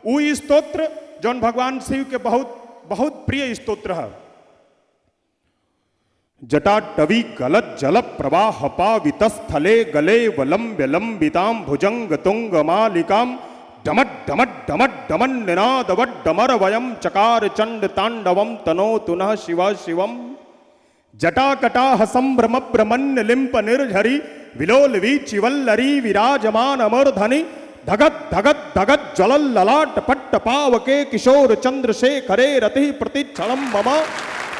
उ स्तोत्र जौन भगवान शिव के बहुत बहुत प्रिय स्तोत्र है। जटाटवी गलत जल प्रवाह पावितस्थले गले वलंब्य लंबिताम भुजंग तुंग मालिकाम डमट डमट डमट डमन निनादवट डमर वयम चकार चंड तांडवम तनो तुनः शिव शिवम जटाकटाह संभ्रम ब्रह्मण्य लिंप निर्झरी विलोल वीचिवल्लरी विराजमान अमरधनि धगत धगत धगत ज्वलल ललाट पट्ट पावके किशोर चंद्रशेखरे रति प्रतिक्षणम मम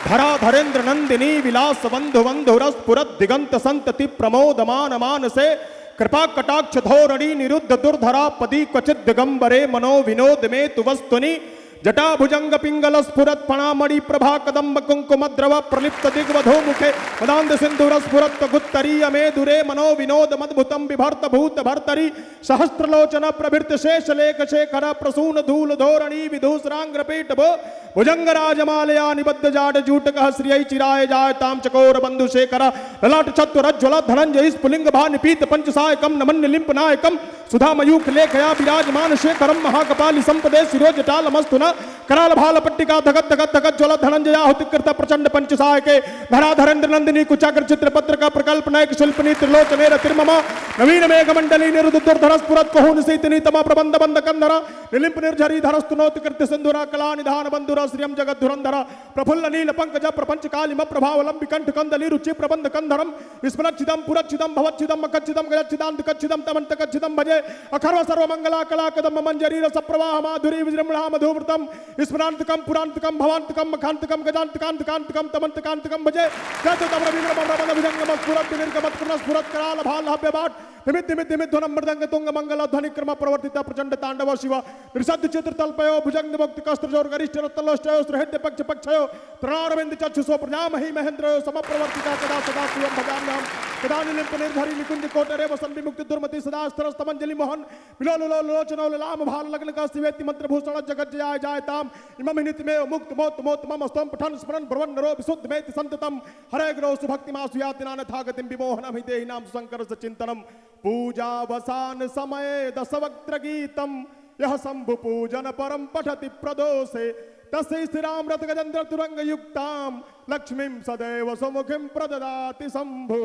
धरा धरेन्द्र नंदिनी विलास बंधु बंधुरस्फुरत दिगंत संतति प्रमोदमान मानसे कृपा कटाक्ष धोरणी निरुद्ध दुर्धरा पदी क्वचित दिगंबरे मनो विनोद में तुवस्तुनि जटा भुजंग पिंगल स्फुरत फणामणि प्रभा कदम्ब कुंकुमद्रव प्रलिप्त दिग्वधो मुखे मदांध सिंधुर स्फुरत गुत्तरीय मे दुरे मनो विनोद मद्भुतम बिभर्त भूत भर्तरी सहस्त्रलोचन प्रभृत शेष लेख शेखर प्रसून धूल धोरणी विधूसरांग्र पीठ भुजंग राजमालया निबद्ध जाट जूटक श्रिय चिराय जाय ताम चकोर बंधु शेखर ललाट चतुरज्वल धनंजय स्फुलिंग भा निपीत पंचसायकम नमन्य लिंप नायकम सुधा मयूख लेखया विराजमान शेखरम महाकपाली संपदे शिरोजटाल मस्तुन कराल भाल पट्टिका धगत धगत धगत ज्वल धनंजया हुतिकृत प्रचंड पंचसाय के धरा धरेन्द्र नंदिनी कुचाग्र चित्र पत्र का प्रकल्प नायक शिल्पनी त्रिलोचने तिर्ममा नवीन मेघ मंडली निरुद्ध दुर्धर स्फुरत कहुन सीतनी तमा प्रबंध बंध कंधरा निलिंप निर्झरी धरस्तुनोत कृत्य सिंधुरा कला निधान बंधुरा श्रियम जगत धुरंधरा प्रफुल्ल नील पंकज प्रपंच कालिम प्रभावलंबि कंठ कंदली रुचि प्रबंध कंधरम स्मरच्छिदम पुरच्छिदम भवच्छिदम मकच्छिदम गच्छिदांत कच्छिदम तमंत कच्छिदम भजे अखर्व सर्व मंगला कला कदम मंजरी रस प्रवाह माधुरी विजृंभणा मधुव्रतम स्मरांतकम पुरांतकम भवांतकम मखांतकम गजांतकांतकांतकम तमंतकांतकम भजे जततम विग्रहम विजंगम स्फुरत निर्गमत कृष्ण स्फुरत कराल भाल हव्य बाट निमित निमित निमित ध्वनम मृदंग तुंग मंगल ध्वनि क्रम प्रवर्तित प्रचंड तांडव शिव त्रिसद्ध चित्र तल्पयो भुजंग मुक्त कस्त्र जोर गरिष्ठ रत्तलोष्टयो हृदय पक्ष पक्षयो तृणारविंद चक्षुषो प्रजामहि महेंद्रयो समप्रवर्तिता सदा सदा शिवं भजाम्यहं सदा निलिंप निर्धरि निकुंज कोटरे वसन विमुक्ति दुर्मति सदा स्तरस्तमंजलि मोहन विलोलो लोचनो लाम भाल लग्न का शिवेति मंत्र भूषण जगत जयाय जायताम इमं नित्यमेव मुक्त मोत मोत मम स्तम पठन स्मरण भ्रवन नरो विशुद्ध मेति संततम हरे ग्रो सुभक्ति मासु याति नानथागतिम विमोहनम हि देहि नाम सुसंकर सचिंतनम पूजा वसान समय दशवक्त्र गीतम यह शंभु पूजन परम पठति प्रदोषे तस्य श्रीराम रथ गजेंद्र तुरंग युक्ताम लक्ष्मीं सदैव सुमुखीं प्रददाति शंभु।